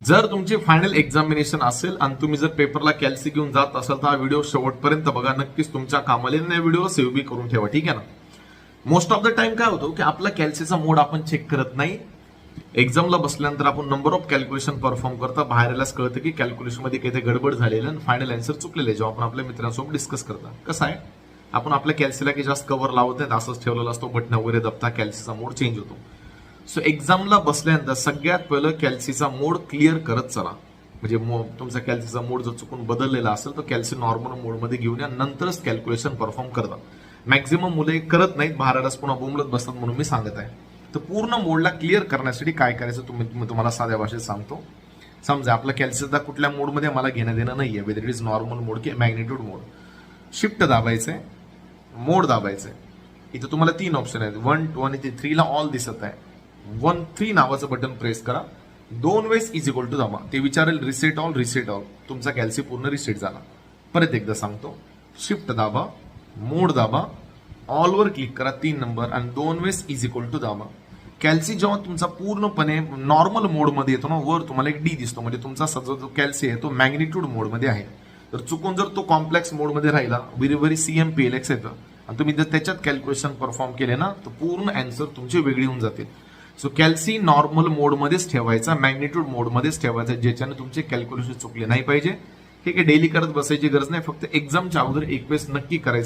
जर तुमची final examination असेल आणि तुम्ही जर पेपरला कॅल्सी घेऊन जात असाल तर हा व्हिडिओ शेवटपर्यंत बघा, नक्कीच तुमच्या कामाला नाही. व्हिडिओ सेव्ह बी करून ठेवा, ठीक आहे ना. मोस्ट ऑफ द टाइम काय होतो की आपला कॅल्सीचा मोड आपण चेक करत नाही. एक्झामला बसल्यानंतर आपण नंबर ऑफ कॅल्क्युलेशन परफॉर्म करता, बाहेर यायलाच कळतं की कॅल्क्युलेशन मध्ये काही गडबड झालेलं आणि फायनल आन्सर चुकलेले. जेव्हा आपण आपल्या मित्रांसोबत डिस्कस करता, कसं आहे आपण आपल्या कॅल्सीला काही जास्त कव्हर लावत नाही, असंच ठेवलेला असतो, बटन वगैरे दबता कॅल्सीचा मोड चेंज होतो. सो एक्झामला बसल्यानंतर सगळ्यात पहिलं कॅल्सीचा मोड क्लिअर करत चला. म्हणजे तुमचा कॅल्सीचा मोड जर चुकून बदललेला असेल तर कॅल्सी नॉर्मल मोडमध्ये घेऊन या, नंतरच कॅल्क्युलेशन परफॉर्म करता. मॅक्झिमम मुले करत नाहीत, बाहेरच पुन्हा बोंबलत बसतात, म्हणून मी सांगत आहे. तर पूर्ण मोडला क्लिअर करण्यासाठी काय करायचं तुम्हाला साध्या भाषेत सांगतो. समजा आपला कॅल्सीचा कुठल्या मोडमध्ये मला घेणं देणं नाहीये, वेदर इट इज नॉर्मल मोड की मॅग्निट्यूड मोड. शिफ्ट दाबायचंय, मोड दाबायचंय. इथं तुम्हाला 3 ऑप्शन आहेत, 1, 2 आणि 3 ला ऑल दिसत आहे. 1, 3 नावाचं बटन प्रेस करा, 2 वेळेस इज इक्वल टू दाबा. ते विचारेल रिसेट ऑल, रिसेट ऑल. तुमचा कॅल्सी पूर्ण रिसेट झाला. परत एकदा सांगतो, शिफ्ट दाबा, मोड दाबा, ऑल वर क्लिक करा 3 नंबर आणि 2 वेळेस इज इक्वल टू दाबा. कॅल्सी जेव्हा तुमचा पूर्णपणे नॉर्मल मोडमध्ये येतो ना, वर तुम्हाला एक डी दिसतो, म्हणजे तुमचा जो कॅल्सी आहे तो मॅग्निट्यूड मोडमध्ये आहे. तर चुकून जर तो कॉम्प्लेक्स मोडमध्ये राहिला, व्हेरी CMPLX येतं आणि तुम्ही जर त्याच्यात कॅल्क्युलेशन परफॉर्म केले ना, तर पूर्ण अँसर तुमची वेगळी होऊन जातील. सो कॅल्सी नॉर्मल मोडमध्येच ठेवायचा, मॅग्निट्यूड मोडमध्येच ठेवायचा, ज्याच्याने तुमचे कॅल्क्युलेशन चुकले नाही पाहिजे. हे काही डेली करत बसायची गरज नाही, फक्त एक्झामच्या अगोदर एक वेळेस नक्की करायचं.